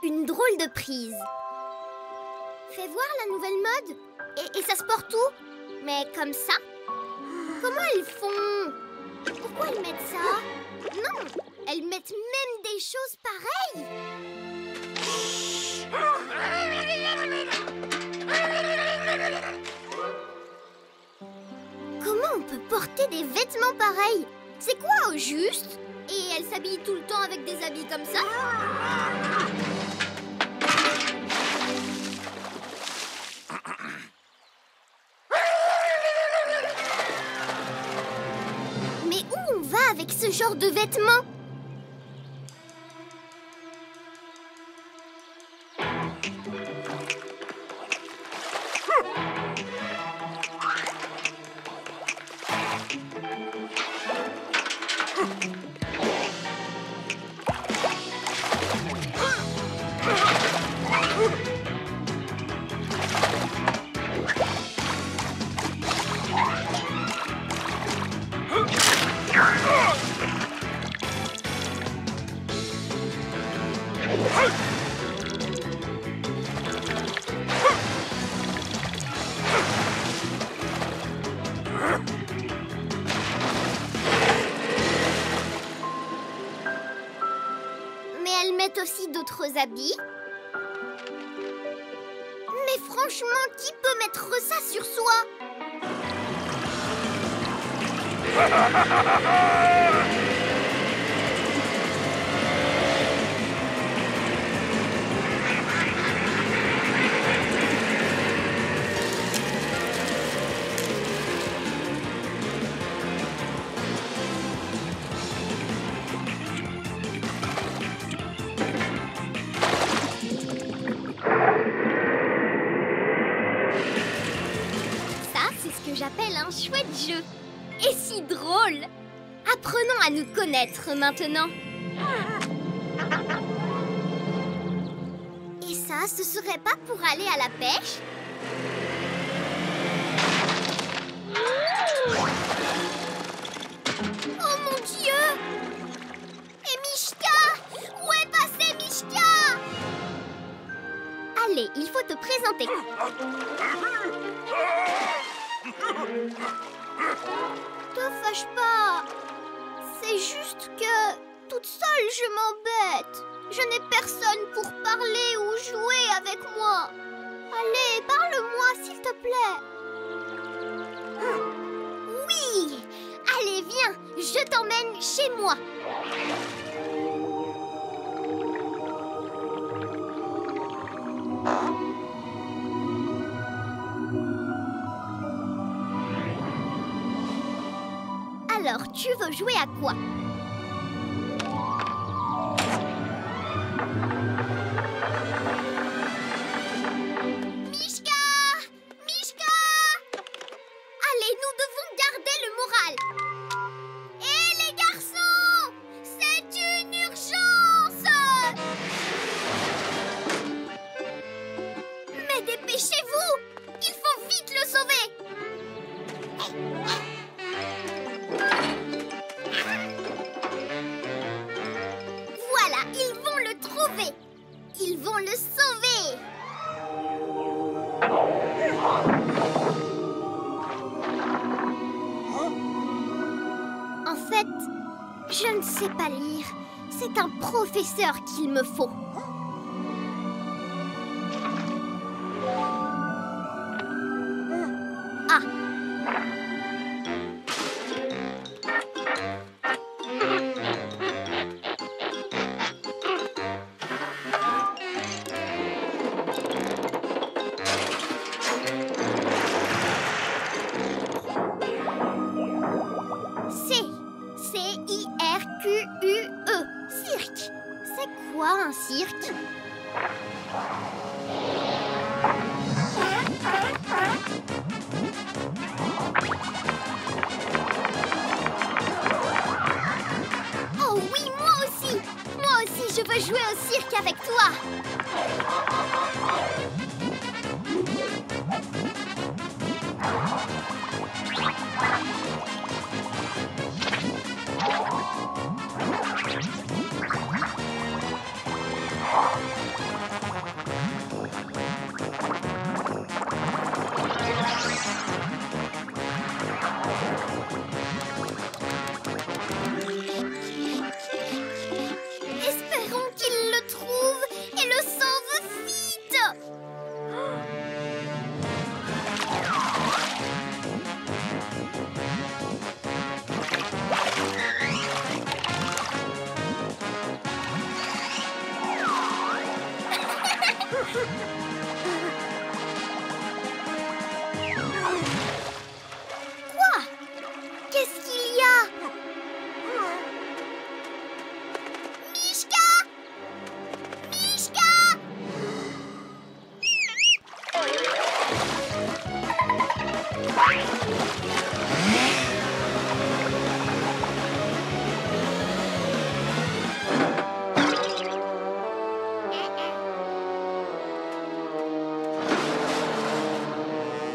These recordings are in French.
Une drôle de prise. Fais voir la nouvelle mode. Et ça se porte où? Mais comme ça? Comment elles font? Pourquoi elles mettent ça? Non, elles mettent même des choses pareilles. Comment on peut porter des vêtements pareils? C'est quoi au juste? Et elles s'habillent tout le temps avec des habits comme ça? Mais où on va avec ce genre de vêtements? Mais elles mettent aussi d'autres habits. Mais franchement, qui peut mettre ça sur soi? Ça, c'est ce que j'appelle un chouette jeu. Et si drôle! Apprenons à nous connaître maintenant. Et ça, ce serait pas pour aller à la pêche? Oh mon Dieu! Et Mishka! Où est passée Mishka? Allez, il faut te présenter. Te fâche pas. C'est juste que toute seule, je m'embête. Je n'ai personne pour parler ou jouer avec moi. Allez, parle-moi, s'il te plaît. Oui! Allez, viens, je t'emmène chez moi. Alors, tu veux jouer à quoi? Mishka! Mishka! Allez, nous devons garder le moral. Hé, les garçons! C'est une urgence! Mais dépêchez-vous! Il faut vite le sauver! Voilà, ils vont le trouver. Ils vont le sauver. En fait, je ne sais pas lire. C'est un professeur qu'il me faut. Ah! C-I-R-Q-U-E. Cirque. C'est quoi un cirque? Oh oui, moi aussi! Moi aussi, je veux jouer au cirque avec toi! Quoi? Qu'est-ce qu'il y a? Mishka! Mishka!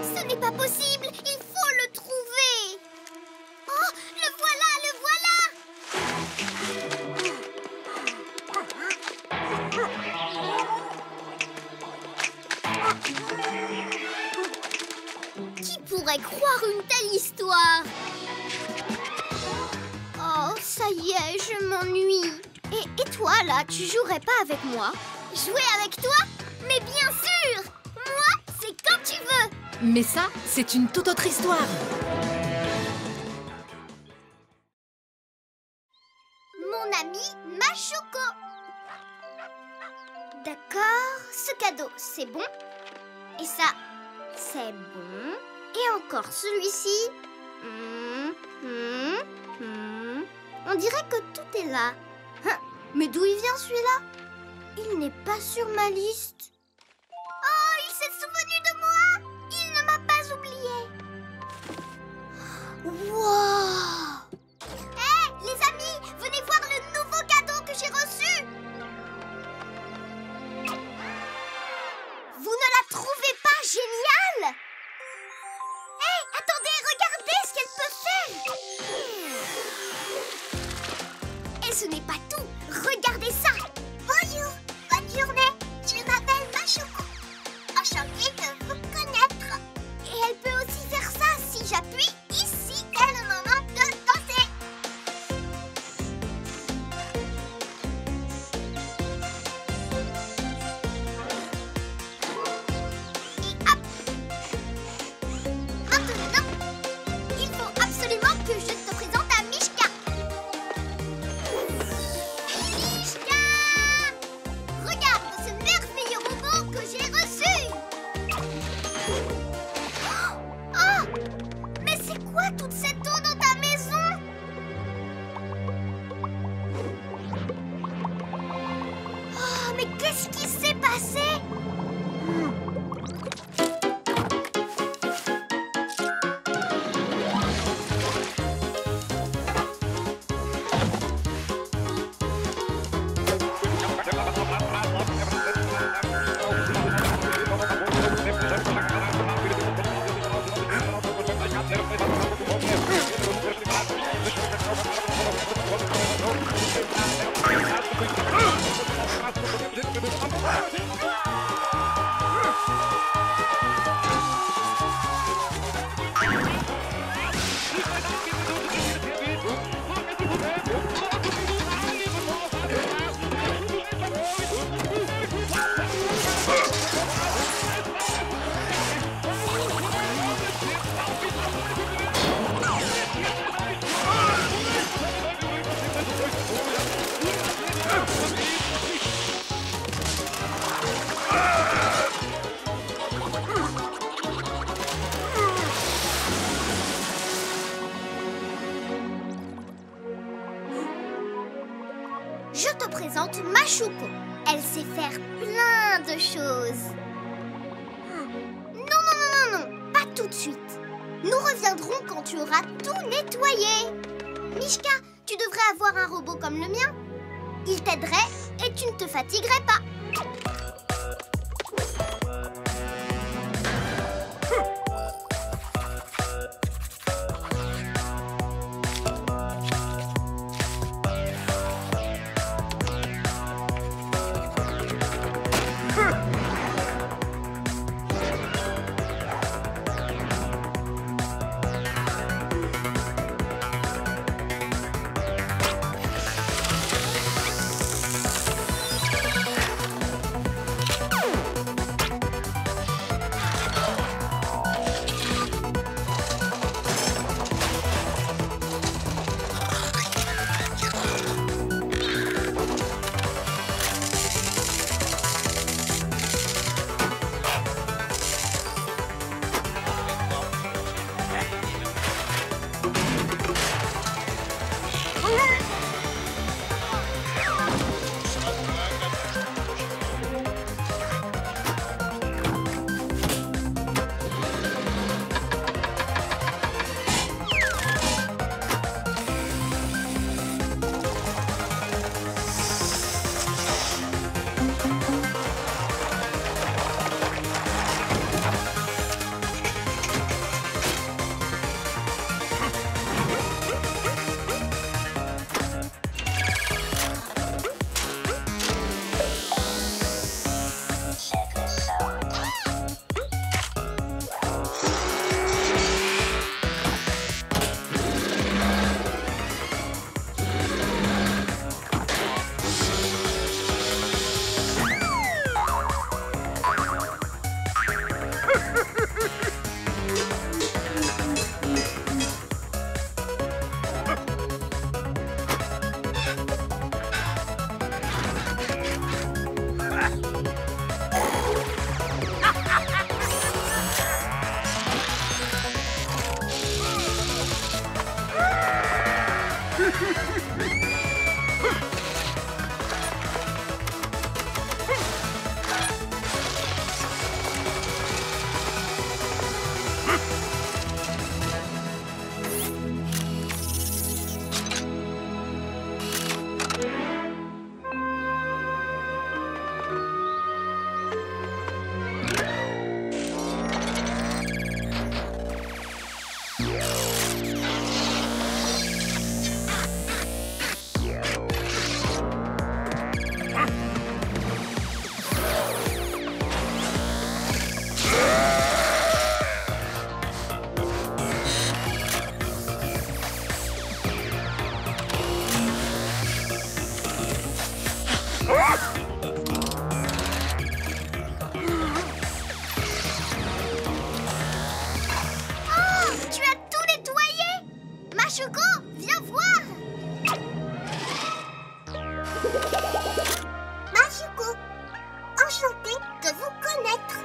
Ce n'est pas possible! Il faut le trouver! Oh, le voilà, le voilà! Qui pourrait croire une telle histoire? Oh, ça y est, je m'ennuie. Et toi, là, tu jouerais pas avec moi? Jouer avec toi? Mais bien sûr! Moi, c'est quand tu veux! Mais ça, c'est une toute autre histoire. Mon ami Machuco. D'accord, ce cadeau, c'est bon. Et ça, c'est bon. Et encore celui-ci. On dirait que tout est là. Hein, mais d'où il vient celui-là? Il n'est pas sur ma liste. Oh, il s'est souvenu de moi. Il ne m'a pas oublié. Wow! Hé, les amis, venez voir le nouveau cadeau que j'ai reçu. Vous ne la trouvez pas géniale? Hé, attendez, regardez ce qu'elle peut faire. Et ce n'est pas tout. Regardez ça. Bonjour, bonne journée. Je m'appelle Machuco. Enchantée de vous connaître. Et elle peut aussi faire ça si j'appuie ici. C'est le moment de danser. Et hop. Maintenant, il faut absolument que je te présente à Mishka. Mishka! Regarde ce merveilleux robot que j'ai reçu. Oh! Mais c'est quoi toute cette eau dans ta maison? Oh, mais qu'est-ce qui s'est passé? Je te présente Machuco. Elle sait faire plein de choses. Non, pas tout de suite. Nous reviendrons quand tu auras tout nettoyé. Mishka, tu devrais avoir un robot comme le mien. Il t'aiderait et tu ne te fatiguerais pas. Oh, tu as tout nettoyé? Machuco, viens voir. Machuco, enchantée de vous connaître.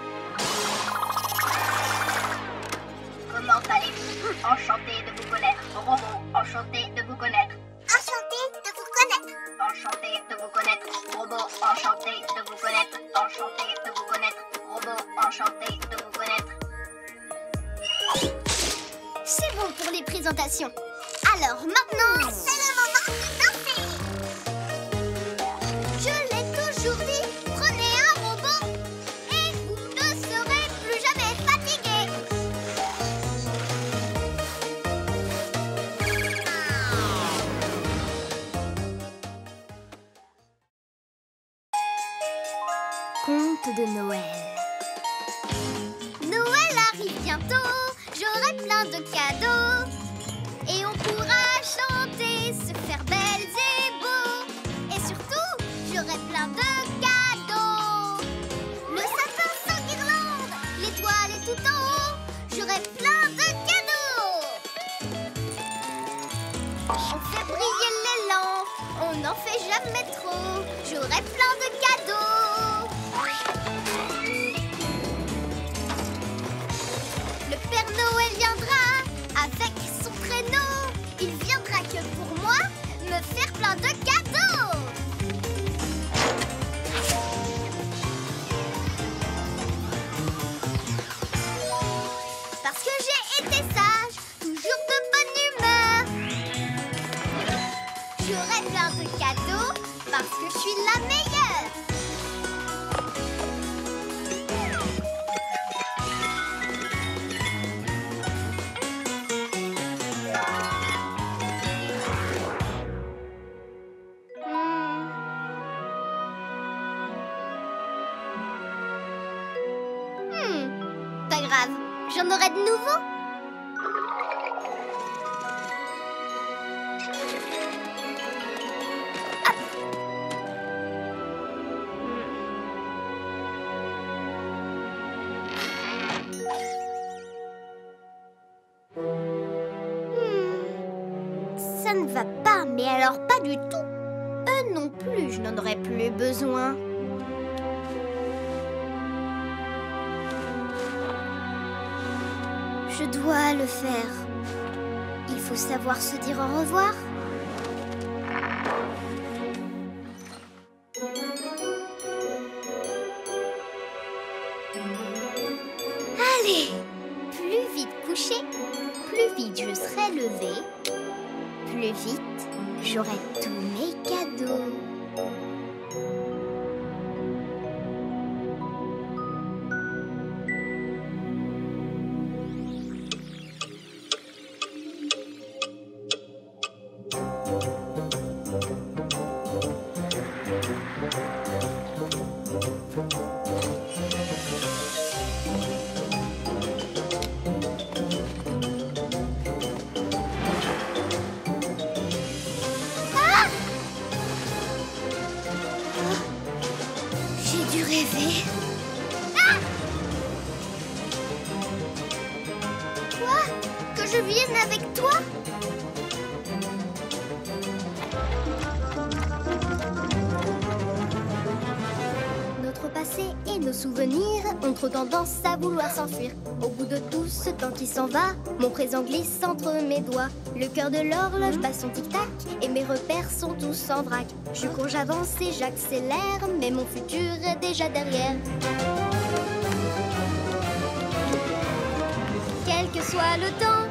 Comment allez-vous? Enchanté de vous connaître. Robot, enchanté de vous connaître. Enchantée de vous connaître. Enchanté de vous connaître. Robot, enchanté de vous connaître. Enchanté de vous connaître. Robot, enchanté de vous connaître. C'est bon pour les présentations. Alors maintenant, c'est le moment de danser. Je l'ai toujours dit, prenez un robot et vous ne serez plus jamais fatigué. Conte de Noël. Noël arrive bientôt, j'aurai plein de cadeaux. Et on pourra chanter, se faire belles et beaux. Et surtout, j'aurai plein de cadeaux. Le sapin sans guirlande, l'étoile est tout en haut. J'aurai plein de cadeaux. On fait briller les lampes, on n'en fait jamais trop. J'aurai plein de cadeaux. Le Père Noël viendra avec son traîneau. Il viendra que pour moi me faire plein de cadeaux. Parce que j'ai été sage, toujours de bonne humeur. J'aurai plein de cadeaux parce que je suis la meilleure. Pas grave, j'en aurai de nouveaux. Hop. Ça ne va pas, mais alors pas du tout. Eux non plus, je n'en aurais plus besoin. Je dois le faire. Il faut savoir se dire au revoir. Allez, plus vite couché, plus vite je serai levé, plus vite j'aurai tous mes cadeaux. J'ai dû rêver. Ah! Quoi? Que je vienne avec toi? Notre passé et nos souvenirs ont trop tendance à vouloir s'enfuir. Au bout de tout ce temps qui s'en va, mon présent glisse entre mes doigts. Le cœur de l'horloge bat son tic-tac et mes repères sont tous en vrac. Je cours, j'avance et j'accélère, mais mon futur est déjà derrière. Quel que soit le temps,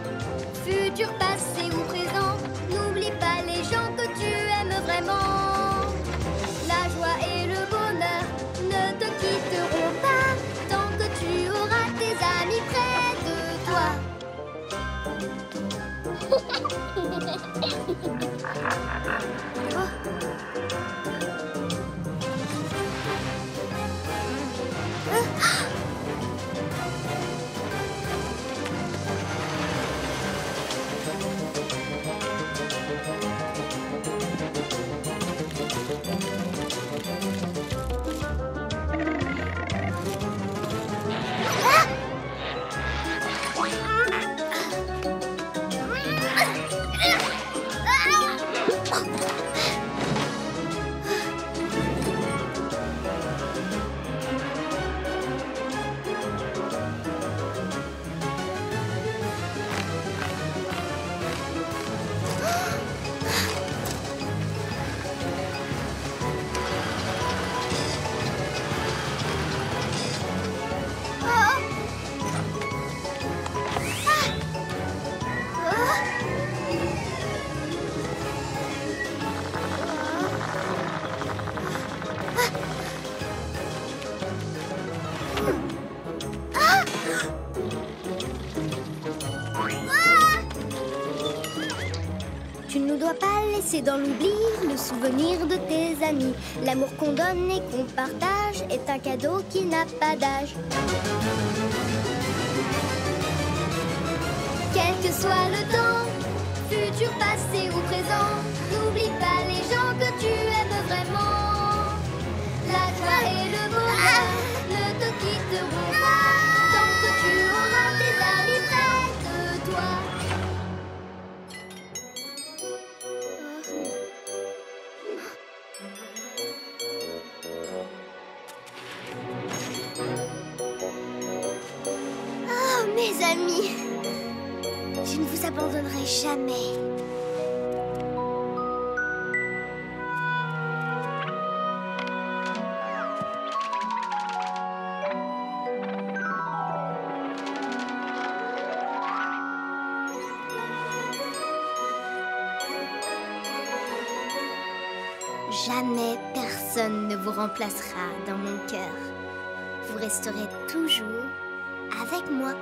futur, passé ou présent, n'oublie pas les gens que tu aimes vraiment. La joie et le bonheur ne te quitteront pas tant que tu auras tes amis près de toi. C'est dans l'oubli le souvenir de tes amis. L'amour qu'on donne et qu'on partage est un cadeau qui n'a pas d'âge. Quel que soit le temps, futur, passé ou présent, n'oublie pas les gens que tu aimes vraiment. La joie et le bonheur ne te quitteront pas tant que tu auras tes amis près de toi. Oh, mes amis, je ne vous abandonnerai jamais. Jamais personne ne vous remplacera dans mon cœur. Vous resterez toujours avec moi.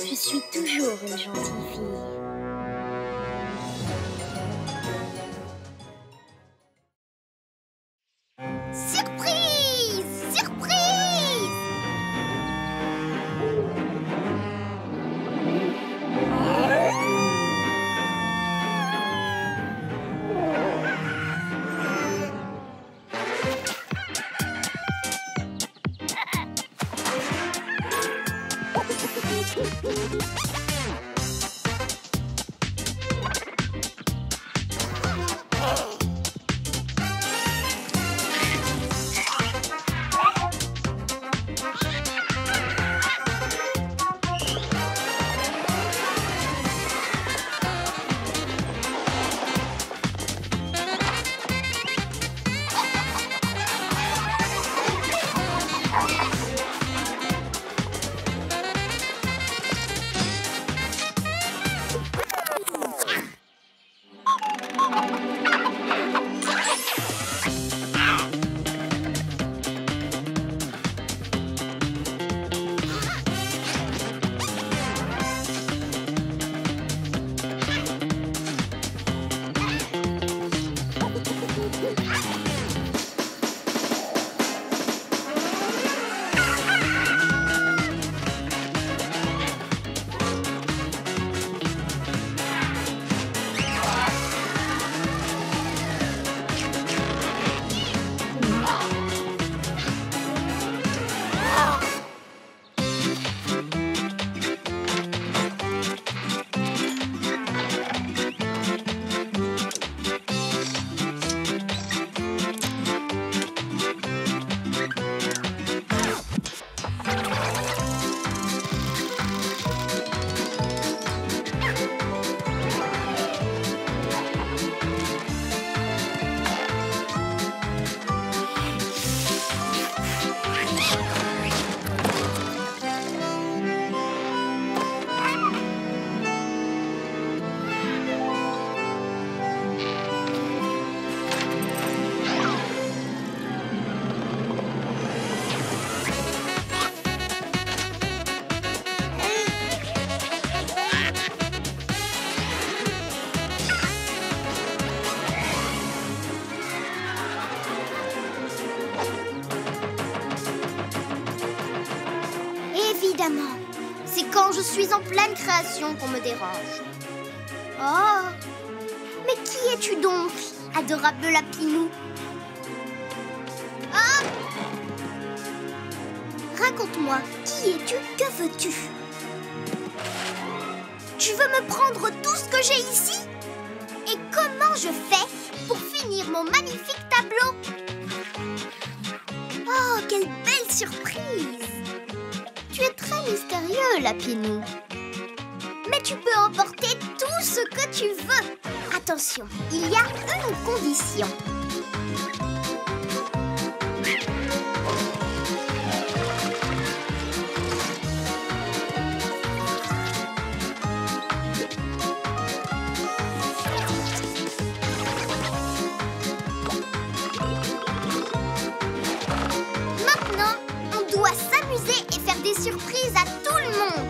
Je suis toujours une gentille fille. Surprise! Surprise! Évidemment, c'est quand je suis en pleine création qu'on me dérange. Oh, mais qui es-tu donc, adorable Lapinou? Ah! Raconte-moi, qui es-tu, que veux-tu? Tu veux me prendre tout ce que j'ai ici? Et comment je fais pour finir mon magnifique tableau? Oh, quelle belle surprise! Tu es très mystérieux, Lapinou. Mais tu peux emporter tout ce que tu veux. Attention, il y a une condition. surprise à tout le monde.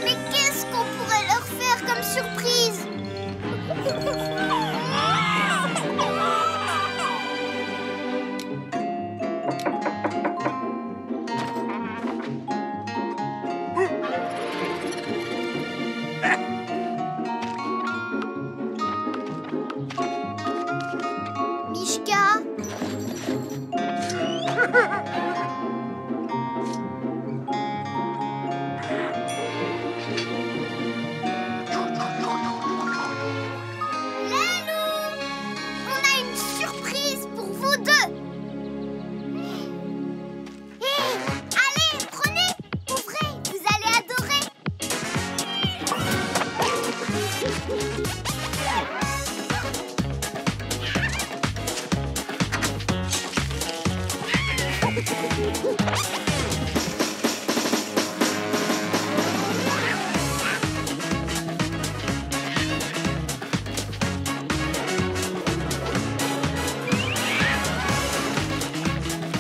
Mais qu'est-ce qu'on pourrait leur faire comme surprise? Mishka? Lelou! On a une surprise pour vous deux! Hé! Allez, prenez! Ouvrez! Vous allez adorer!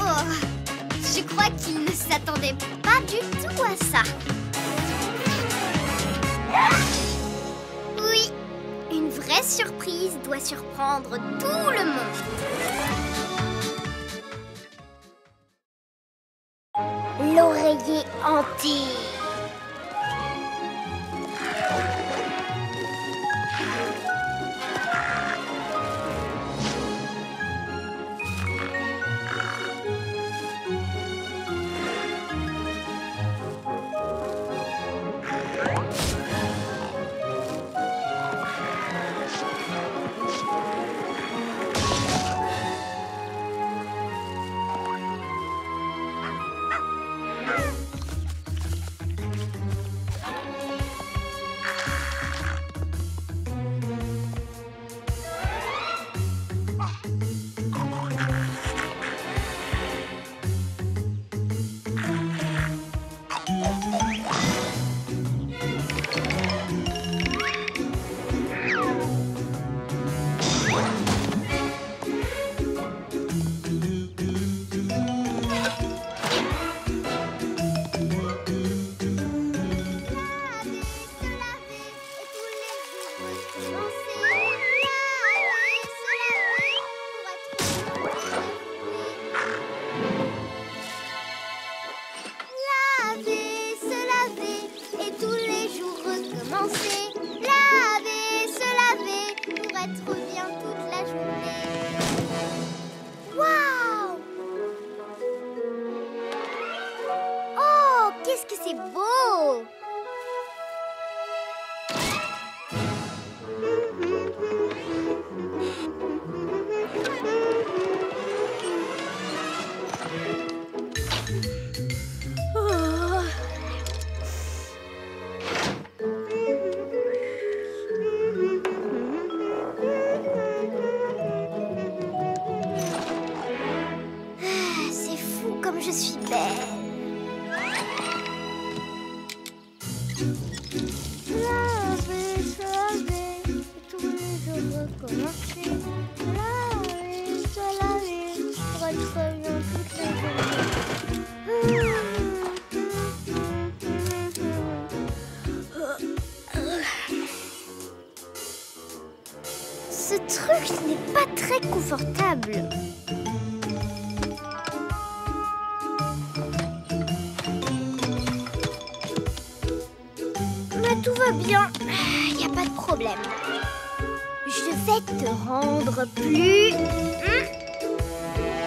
Oh, je crois qu'il ne s'attendait pas du tout à ça. Oui, une vraie surprise doit surprendre tout le monde. L'oreiller hanté. je suis belle. très confortable. Mais tout va bien, y a pas de problème. Je vais te rendre plus...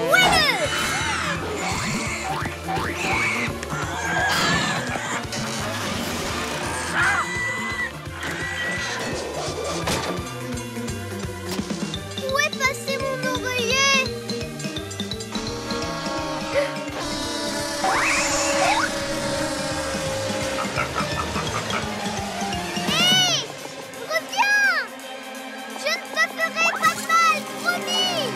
moelleux! Où est passé mon oreiller? Hé! Reviens! Je ne te ferai pas de mal, promis!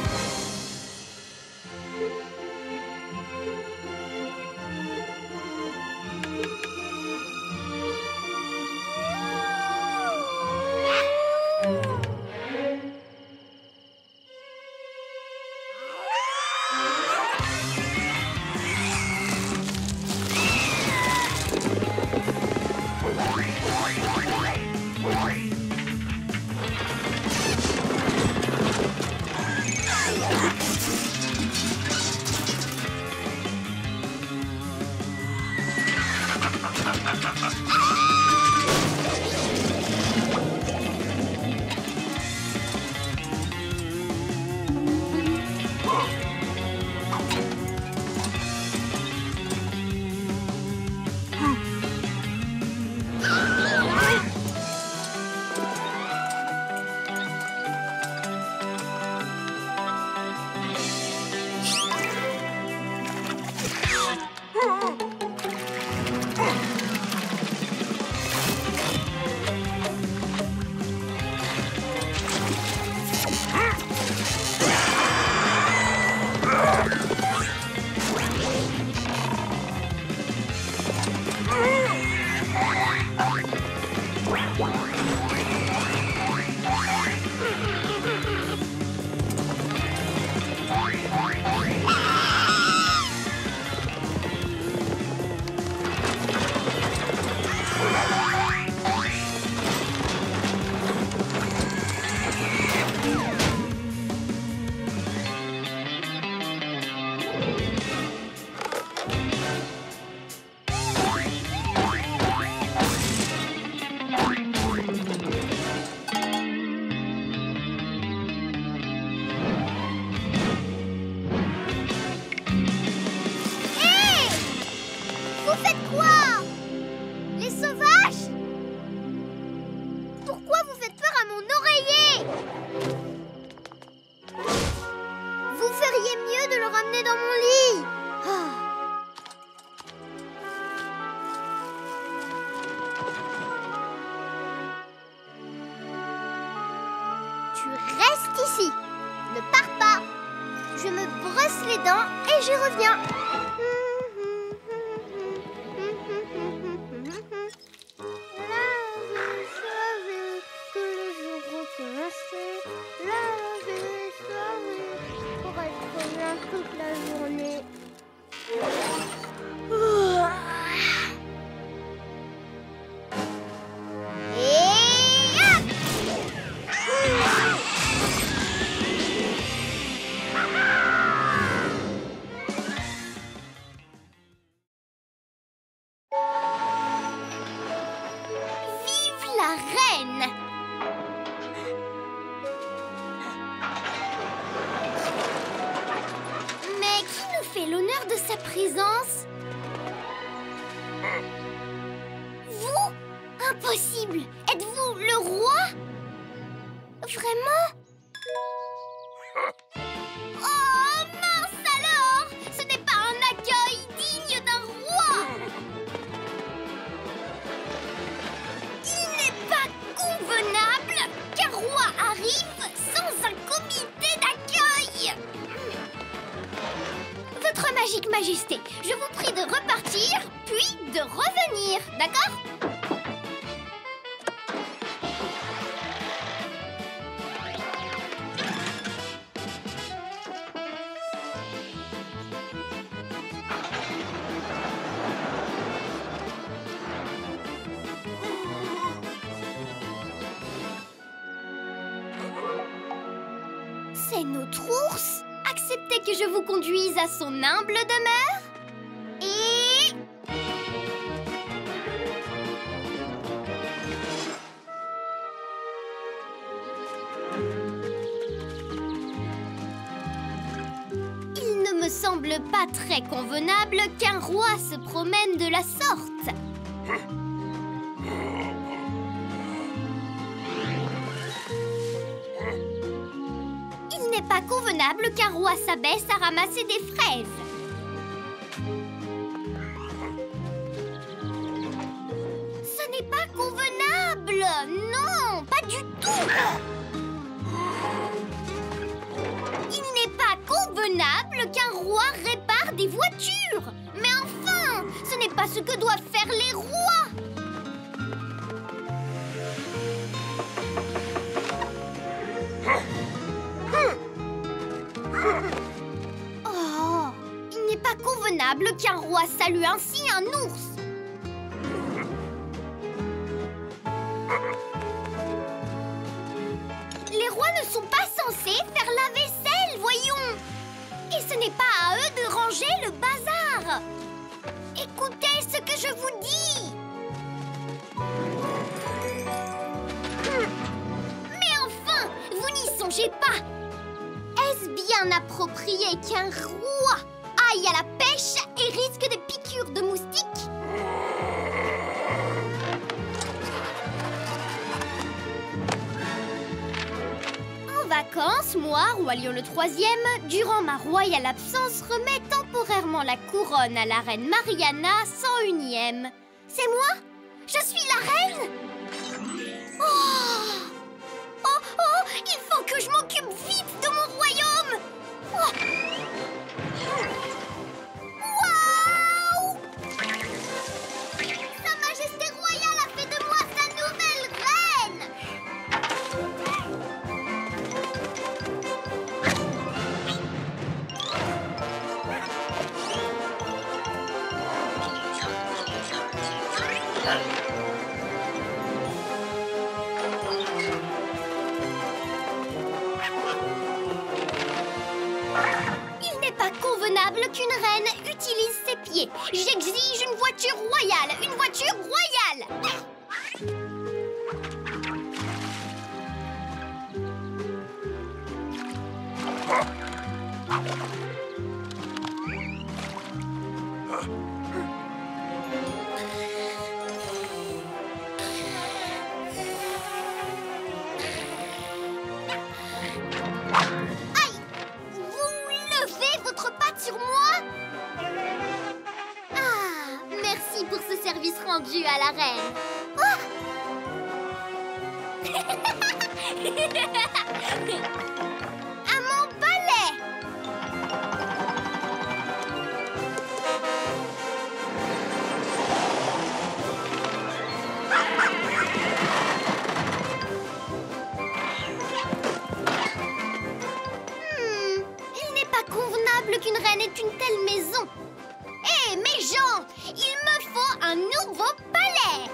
ici. Ne pars pas. Je me brosse les dents et je reviens. Que le jour recommençait. Laver, soirée, pour être bien toute la journée. L'honneur de sa présence. Vous? Impossible. Êtes-vous le roi? Vraiment? Oh mince alors! Ce n'est pas un accueil digne d'un roi. Il n'est pas convenable qu'un roi arrive sans un comité d'accueil. Votre magique majesté, je vous prie de repartir, puis de revenir, d'accord? C'est notre ours. Acceptez que je vous conduise à son humble demeure. Et... il ne me semble pas très convenable qu'un roi se promène de la sorte. Il n'est pas convenable qu'un roi s'abaisse à ramasser des fraises. Ce n'est pas convenable! Non, pas du tout! Il n'est pas convenable qu'un roi répare des voitures! Mais enfin, ce n'est pas ce que doivent faire les rois! Oh, il n'est pas convenable qu'un roi salue ainsi un ours. Les rois ne sont pas censés faire la vaisselle, voyons. Et ce n'est pas à eux de ranger le bazar. Écoutez ce que je vous dis. Mais enfin, vous n'y songez pas. Est-ce bien approprié qu'un roi aille à la pêche et risque des piqûres de moustiques? En vacances, moi, roi Lion le troisième, durant ma royale absence, remets temporairement la couronne à la reine Mariana 101e. C'est moi? Je suis la reine? Oh! Oh, oh! Il faut que je m'occupe vite de mon royaume! Oh. Waouh! Sa Majesté royale a fait de moi sa nouvelle reine! Il n'est pas convenable qu'une reine utilise ses pieds. J'exige une voiture royale! Une voiture royale! Aïe! Vous levez votre patte sur moi? Ah, merci pour ce service rendu à la reine. Oh! À mon balai! Il n'est pas convenable qu'une reine ait une telle maison. Hé, mes gens, il me faut un nouveau palais.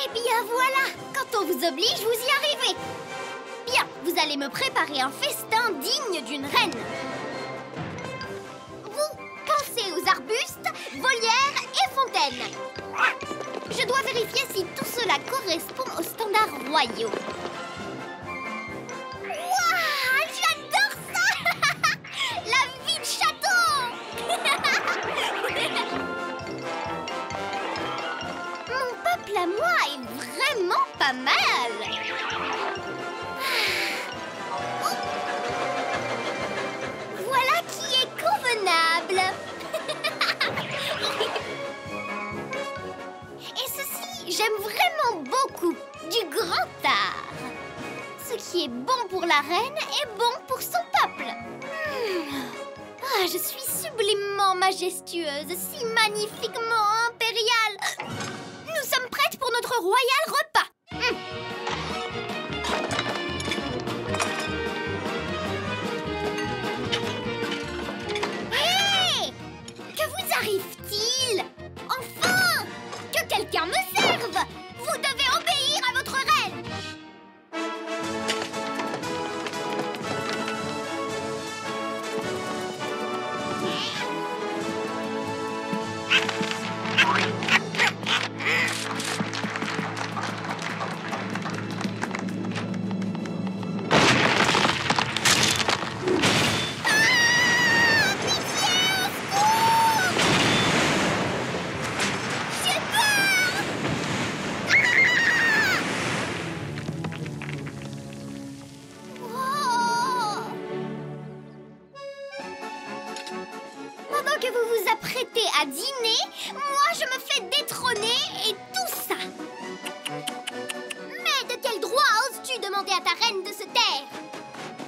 Eh bien voilà, quand on vous oblige, vous y arrivez. Bien, vous allez me préparer un festin digne d'une reine. Vous, pensez aux arbustes, volières et fontaines. Je dois vérifier si tout cela correspond aux standards royaux. Waouh, j'adore ça! La vie de château! Mon peuple à moi est vraiment pas mal. Voilà qui est convenable. Et ceci, j'aime vraiment beaucoup, du grand art. Ce qui est bon pour la reine est bon pour son peuple. Ah, je suis sublimement majestueuse, si magnifiquement impériale. Nous sommes prêtes pour notre royal repas. Hé! Que vous arrive-t-il? Enfin! Que quelqu'un me serve! Vous devez obéir à votre reine! Pendant que vous vous apprêtez à dîner, moi je me fais détrôner et tout ça. Mais de quel droit oses-tu demander à ta reine de se taire?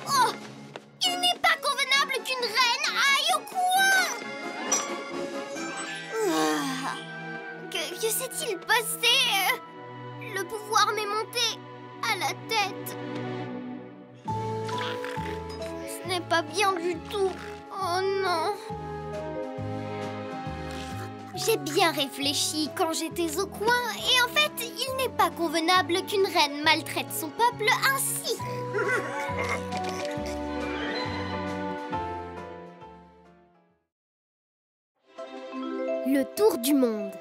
Oh! Il n'est pas convenable qu'une reine aille au coin! Ah, que s'est-il passé? Le pouvoir m'est monté à la tête. Ce n'est pas bien du tout. Oh non! J'ai bien réfléchi quand j'étais au coin et en fait, il n'est pas convenable qu'une reine maltraite son peuple ainsi. Le tour du monde.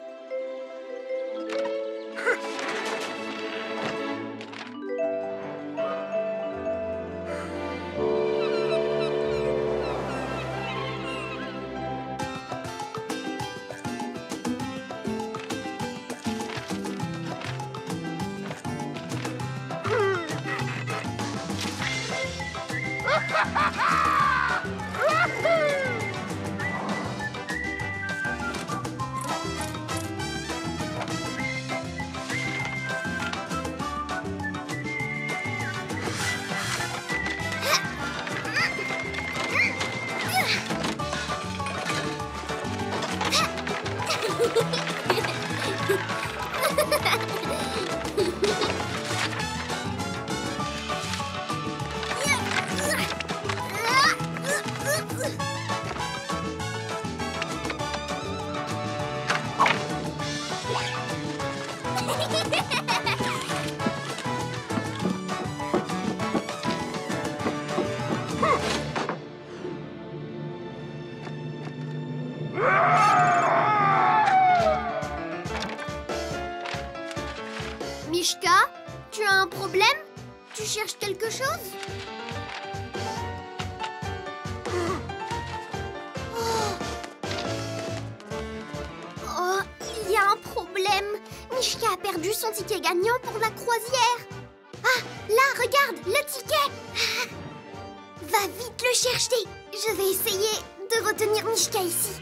Mishka, tu as un problème? Tu cherches quelque chose? Oh, il y a un problème. Mishka a perdu son ticket gagnant pour la croisière. Ah, là, regarde, le ticket. Va vite le chercher. Je vais essayer de retenir Mishka ici.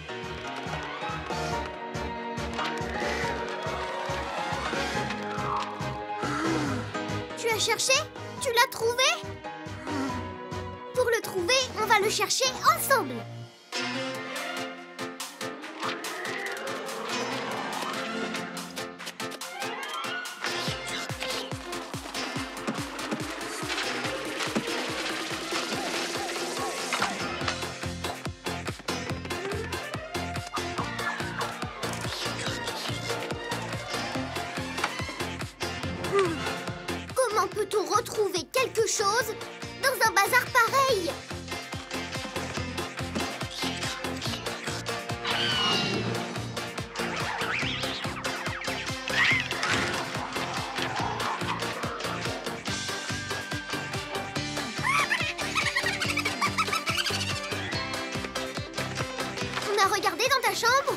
Tu as cherché? Tu l'as trouvé? Pour le trouver, on va le chercher ensemble. Comment peut-on retrouver quelque chose dans un bazar pareil? On a regardé dans ta chambre?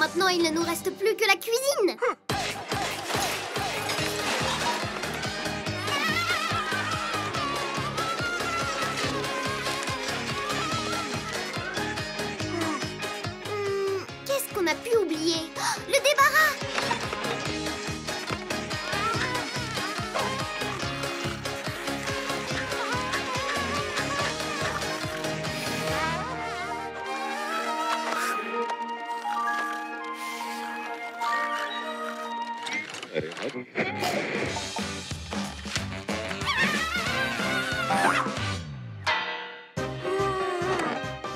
maintenant, il ne nous reste plus que la cuisine. Qu'est-ce qu'on a pu oublier? Oh, le débarras!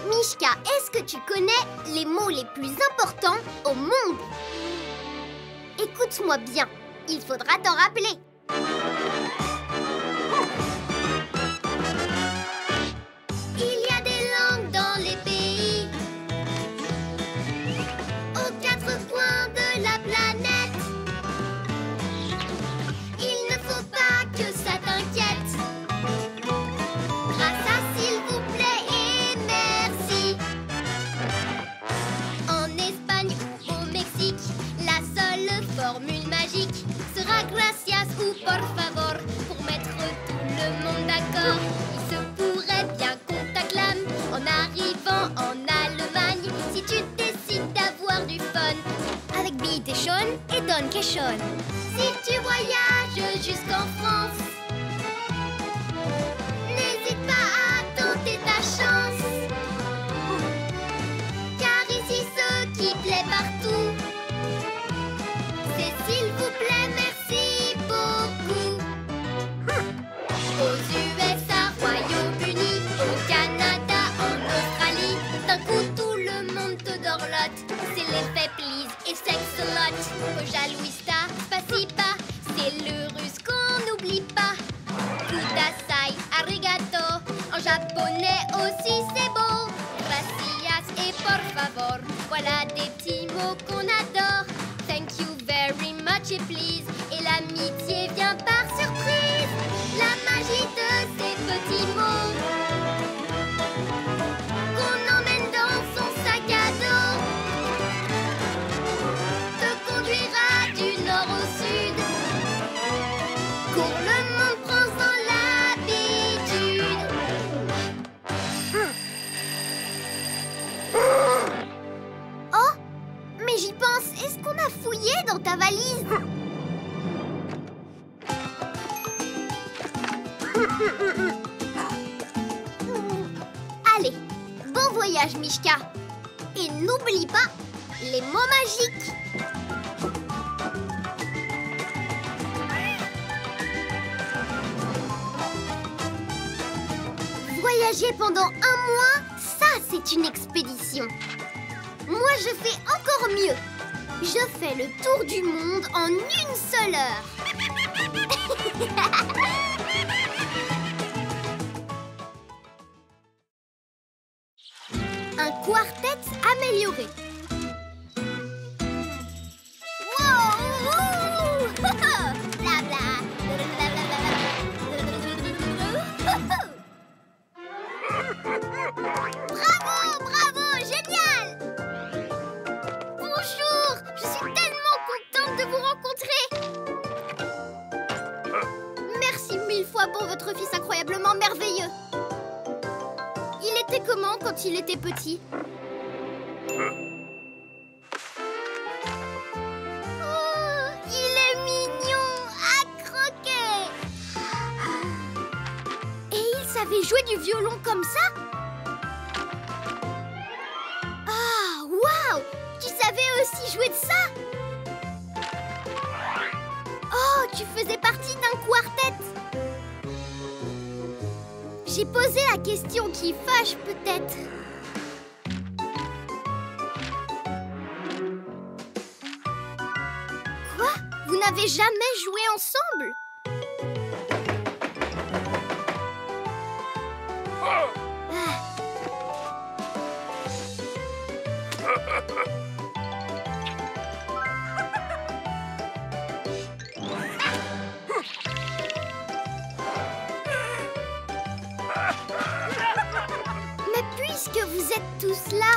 Mishka, est-ce que tu connais les mots les plus importants au monde? Écoute-moi bien, il faudra t'en rappeler. Il y a des langues dans les pays, aux quatre coins de la planète. Il ne faut pas que ça t'inquiète. Grâce à s'il vous plaît et merci. En Espagne ou au Mexique, la seule formule magique sera gracias ou por favor pour mettre tout le monde d'accord. Il se pourrait bien qu'on t'acclame en arrivant en Allemagne si tu décides d'avoir du fun avec Bitte schon et Danke schon. Si tu voyages jusqu'en France, n'hésite pas à tenter ta chance. Car ici ce qui plaît partout, c'est s'il vous plaît, merci beaucoup. Aux USA, Royaume-Uni, au Canada, en Australie, d'un coup tout le monde te dorlote. C'est l'effet please et sex a lot. Au jalouista, spasiba, c'est le russe qu'on n'oublie pas. Kudasai, arigato, en japonais aussi c'est beau. Gracias et por favor, voilà des petits mots qu'on adore. Thank you very much et please, et l'amitié vient par surprise. La magie de ces petits mots qu'on emmène dans son sac à dos te conduira du nord au sud. Cours, le monde prend sans l'habitude. Oh, mais j'y pense, est-ce qu'on a fouillé dans ta valise? Allez, bon voyage Mishka. Et n'oublie pas les mots magiques. Voyager pendant un mois, ça c'est une expédition. Moi je fais encore mieux. Je fais le tour du monde en une seule heure. Un quartet amélioré. Wow! Blabla. Bravo, bravo, génial! Bonjour, je suis tellement contente de vous rencontrer. Merci mille fois pour votre fils incroyablement merveilleux. Il était comment quand il était petit? Oh, il est mignon à croquer. Et il savait jouer du violon comme ça? Ah, waouh! Tu savais aussi jouer de ça? Oh, tu faisais partie d'un quartet? J'ai posé la question qui fâche peut-être. Quoi? Vous n'avez jamais joué ensemble? Mais puisque vous êtes tous là,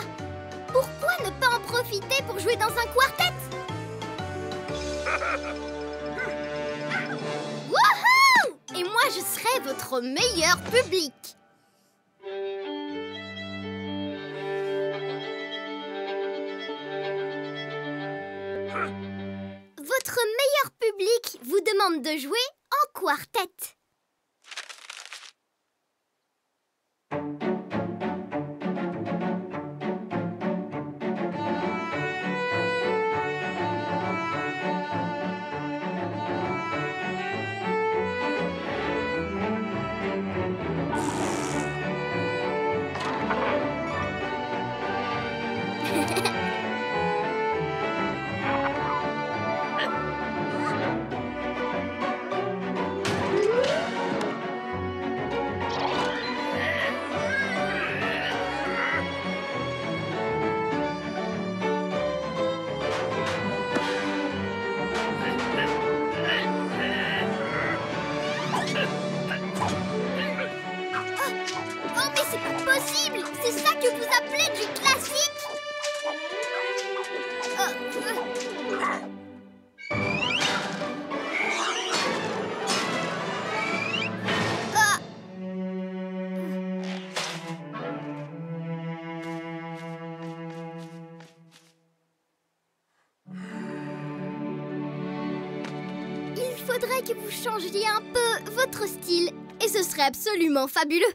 pourquoi ne pas en profiter profiter pour jouer dans un quartet. Wouhou! Et moi, je serai votre meilleur public. Votre meilleur public vous demande de jouer en quartet. C'est ça que vous appelez du classique? Il faudrait que vous changiez un peu votre style, et ce serait absolument fabuleux.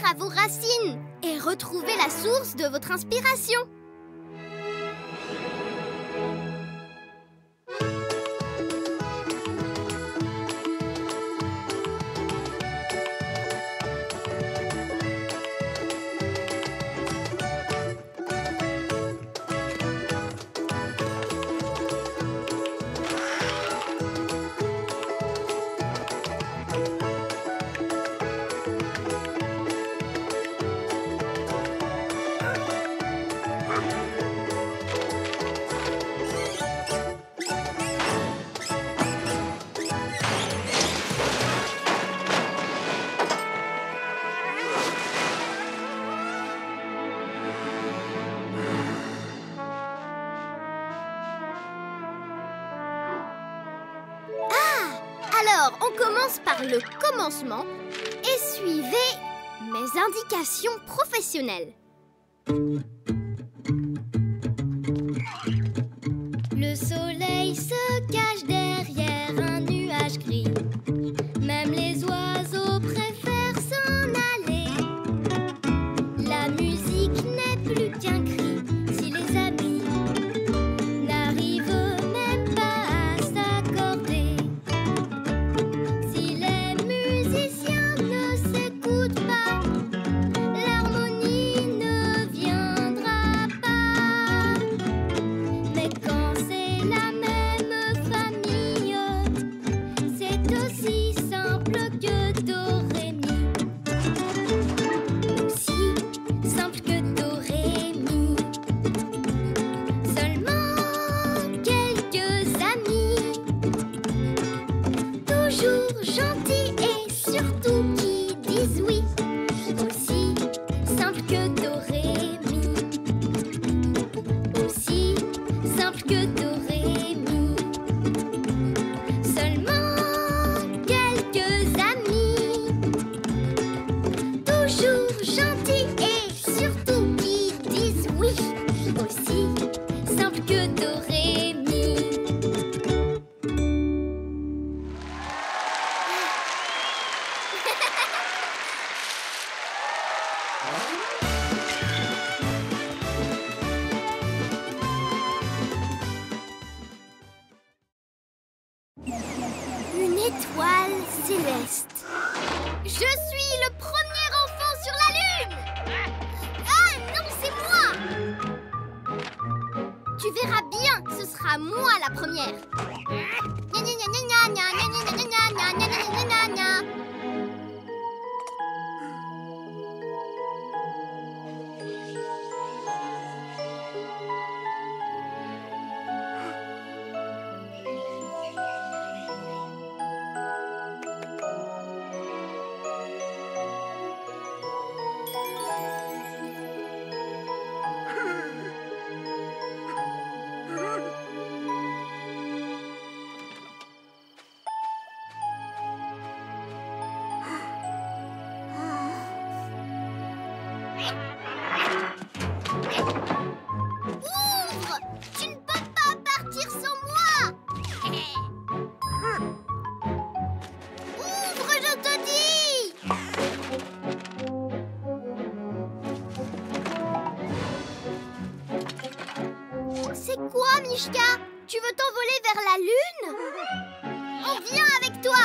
À vos racines et retrouver la source de votre inspiration. Alors, on commence par le commencement et suivez mes indications professionnelles. Le soleil se cache derrière un nuage gris. Même les oiseaux préfèrent s'en aller. La musique n'est plus qu'un cri si les amis n'arrivent même pas à s'accorder. Si les musiciens ne s'écoutent pas, l'harmonie ne viendra pas. Mais quand c'est la même famille, c'est aussi simple que do, ré, mi. Aussi simple que do, ré, mi. Seulement quelques amis, toujours gentils et surtout qui disent oui. Aussi simple que do, ré, mi. Aussi simple que do, ré, mi. Seulement quelques amis, toujours gentils et surtout qui disent oui. Aussi simple que do, ré, mi. étoile céleste. Je suis le premier enfant sur la Lune. Ah non, c'est moi. Tu verras bien, ce sera moi la première. Gna gna gna gna gna gna gna gna gna gna gna gna gna gna. Ouvre! Tu ne peux pas partir sans moi! Ouvre, je te dis! C'est quoi, Mishka? Tu veux t'envoler vers la Lune? On vient avec toi!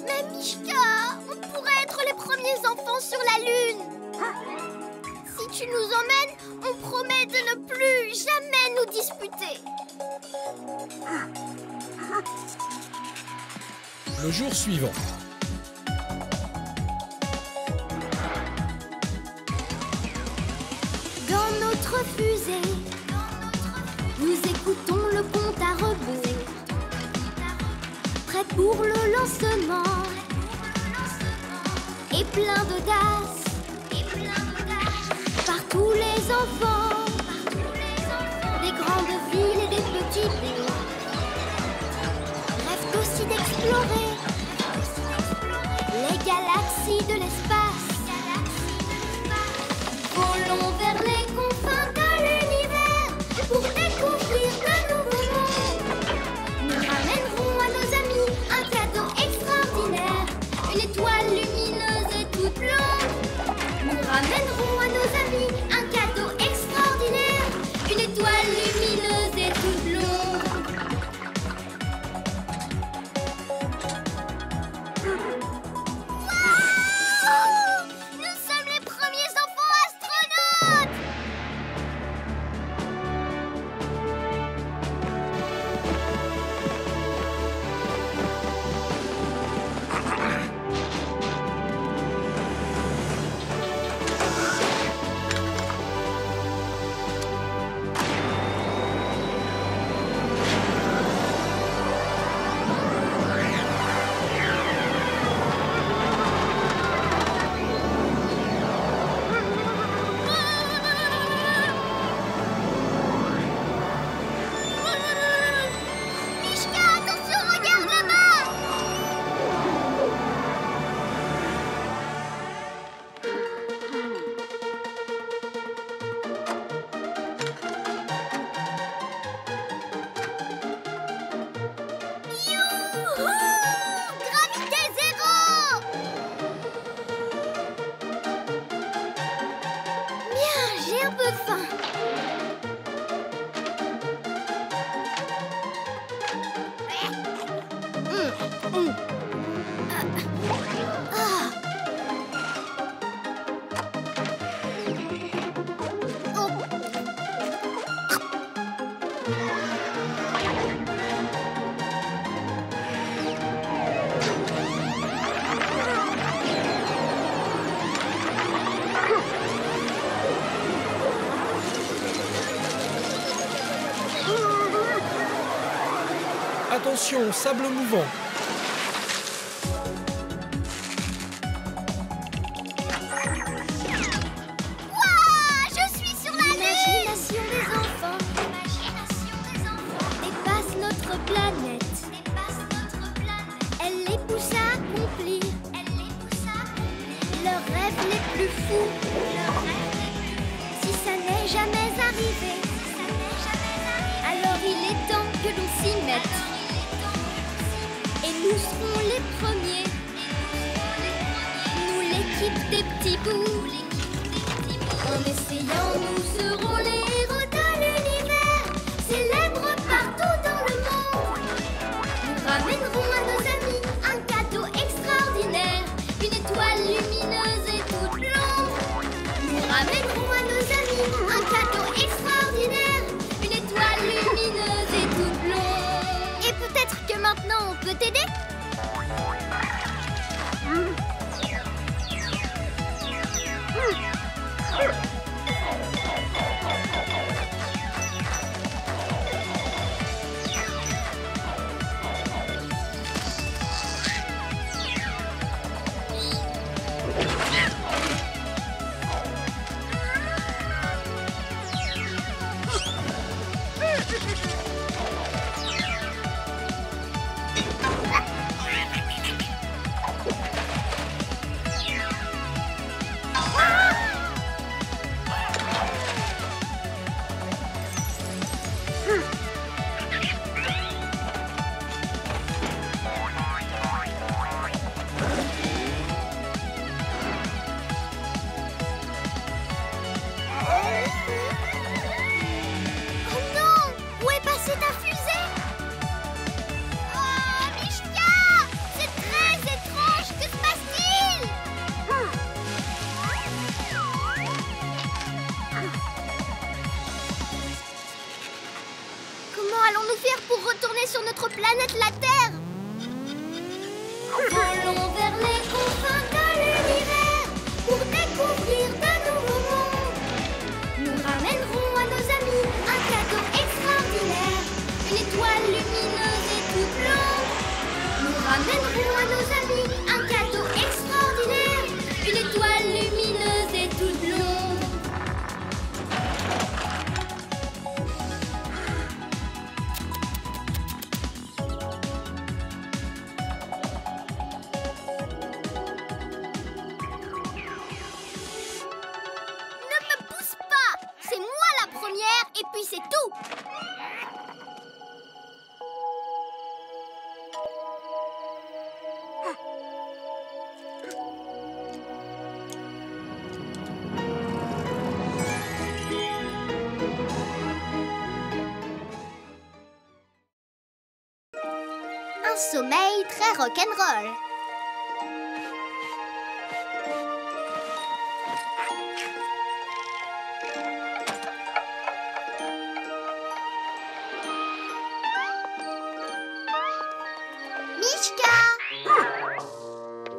Mais Mishka, on pourrait être les premiers enfants sur la Lune. Si tu nous emmènes, on promet de ne plus jamais nous disputer. Le jour suivant. Dans notre fusée, nous écoutons le compte à rebours. Prêt pour le lancement. Et plein d'audace. Par tous les enfants. Des grandes villes et des petits bouts. Rêvent aussi d'explorer les galaxies de l'espace. Volons vers les confins de l'univers pour découvrir de nouveaux mondes. Nous ramènerons à nos amis un cadeau extraordinaire, une étoile lumineuse et toute blonde. Nous ramènerons à nos amis un cadeau extraordinaire, une étoile lumineuse et toute blonde. Waouh! Nous sommes les premiers enfants astronautes! Mishka, attention, regarde là-bas! Youhou! Gravité zéro! Bien, j'ai un peu faim. Attention, sable mouvant. Ouah, je suis sur la Lune! L'imagination des enfants dépasse notre planète. Elle les pousse à accomplir leurs rêves les plus fous. Si ça n'est jamais arrivé, alors il est temps que l'on s'y mette. Et nous serons les premiers. Nous, l'équipe des petits bouts. En essayant, nous serons les héros de l'univers. lumineuse et toute blonde. Nous ramènerons à nos amis un cadeau extraordinaire, une étoile lumineuse et toute blonde. Et peut-être que maintenant on peut t'aider? Sur notre planète, la Terre. Volons vers les confins de l'univers pour découvrir de nouveaux mondes. Nous ramènerons à nos amis un cadeau extraordinaire, une étoile lumineuse et toute blonde. Nous ramènerons à nos amis un cadeau extraordinaire, une étoile lumineuse et toute blonde. Et puis c'est tout. Un sommeil très rock'n'roll.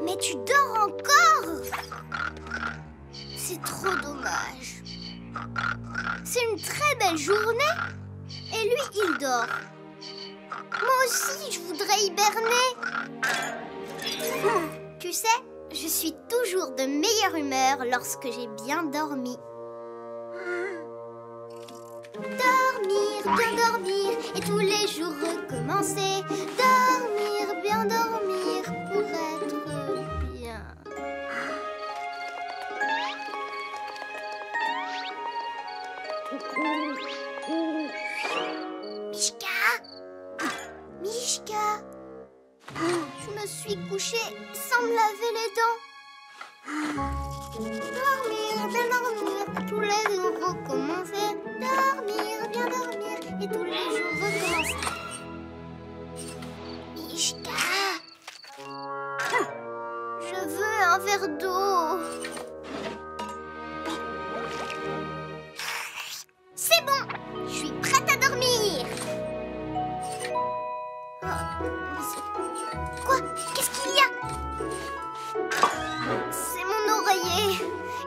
Mais tu dors encore? C'est trop dommage. C'est une très belle journée et lui, il dort. Moi aussi, je voudrais hiberner. Tu sais, je suis toujours de meilleure humeur lorsque j'ai bien dormi. Dormir, bien dormir et tous les jours recommencer. Dormir, bien dormir pour être bien. Mishka! Mishka! Je me suis couchée sans me laver les dents. Dormir, bien dormir, tous les jours recommencer. Dormir, bien dormir et tous les jours recommencer. Mishka! Je veux un verre d'eau. C'est bon, je suis prête à dormir. Quoi? Qu'est-ce qu'il y a? C'est mon oreiller.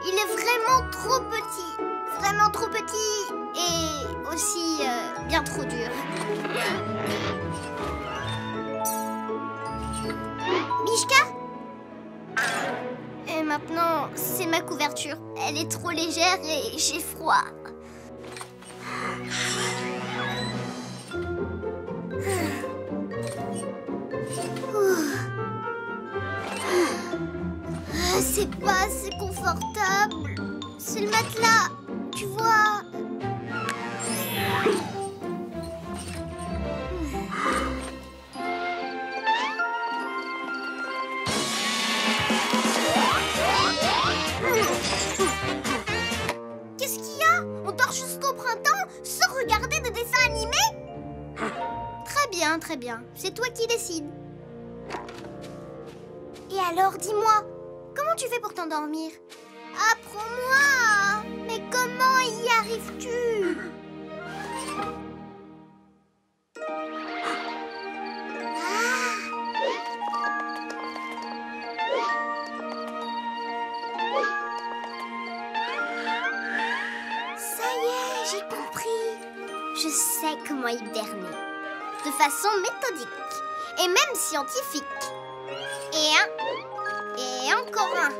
Il est vraiment trop petit. Vraiment trop petit et aussi bien trop dur. Mishka? Et maintenant, c'est ma couverture. Elle est trop légère et j'ai froid. C'est pas assez confortable. C'est le matelas, tu vois. Qu'est-ce qu'il y a? On dort jusqu'au printemps sans regarder de dessins animés? Très bien, très bien. C'est toi qui décides. Et alors, dis-moi, comment tu fais pour t'endormir? Apprends-moi! Mais comment y arrives-tu? Ça y est, j'ai compris. Je sais comment hiberner. De façon méthodique. Et même scientifique. Et un. Et encore un.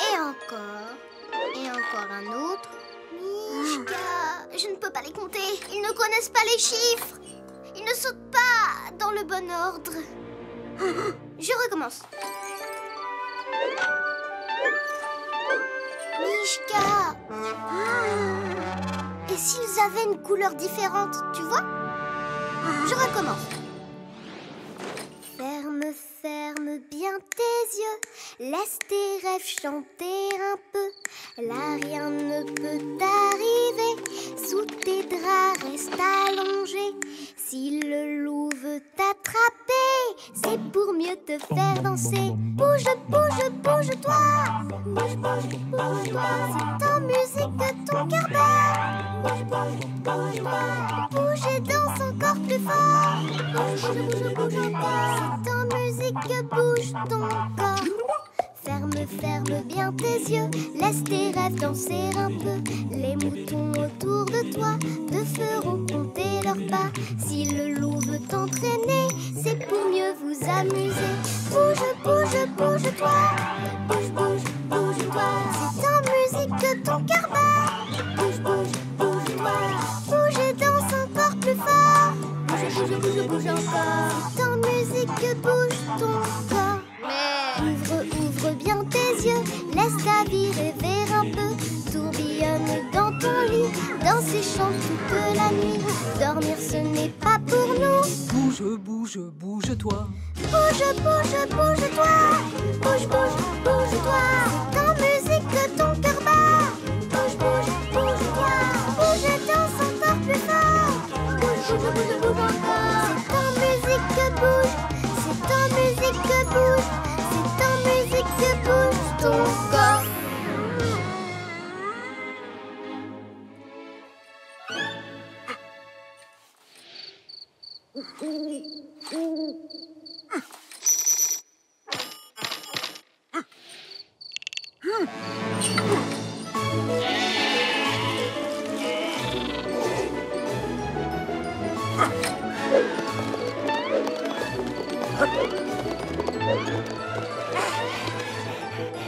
Et encore. Et encore un autre. Mishka, je ne peux pas les compter. Ils ne connaissent pas les chiffres. Ils ne sautent pas dans le bon ordre. Je recommence. Mishka. Et s'ils avaient une couleur différente, tu vois? Je recommence. Ferme, ferme bien tes yeux. Laisse tes rêves chanter un peu. Là, rien ne peut t'arriver. Sous tes draps, reste allongé. Si le loup veut t'attraper, c'est pour mieux te faire danser. Bouge, bouge, bouge-toi. Bouge, bouge, bouge-toi. C'est en musique que ton cœur bat. Bouge, bouge, bouge-toi. Bouge et danse encore plus fort. Bouge, bouge, bouge, bouge encore. C'est en musique que bouge ton corps. Ferme, ferme bien tes yeux. Laisse tes rêves danser un peu. Les moutons autour de toi te feront compter leurs pas. Si le loup veut t'entraîner, c'est pour mieux vous amuser. Bouge, bouge, bouge-toi. Bouge, bouge, bouge-toi. C'est en musique que ton cœur bat. Bouge, bouge, bouge-toi. Bouge et danse encore plus fort. Bouge, bouge, bouge, bouge encore. C'est en musique que bouge ton corps. Ouvre, ouvre bien tes yeux. Laisse ta vie rêver un peu. Tourbillonne dans ton lit. Danse et chante toute la nuit. Dormir ce n'est pas pour nous. Bouge, bouge, bouge-toi. Bouge, bouge, bouge-toi. Bouge, bouge, bouge-toi. C'est en musique que ton cœur bat. Bouge, bouge, bouge-toi. Bouge et danse encore plus fort. Bouge, bouge, bouge, bouge encore. C'est en musique que bouge. C'est en musique que bouge. C'est en musique que bouge ton corps.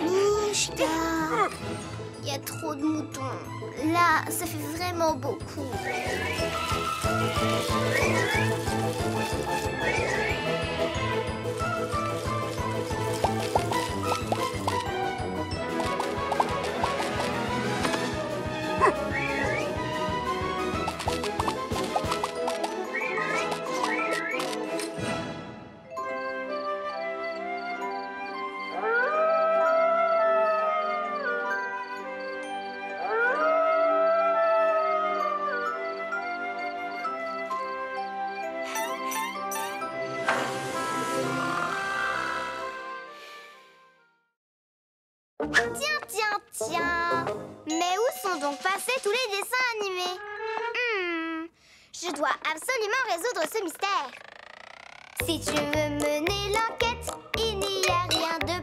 Mishka, il y a trop de moutons. Là, ça fait vraiment beaucoup. Tiens. Mais où sont donc passés tous les dessins animés? Je dois absolument résoudre ce mystère. Si tu veux mener l'enquête, il n'y a rien de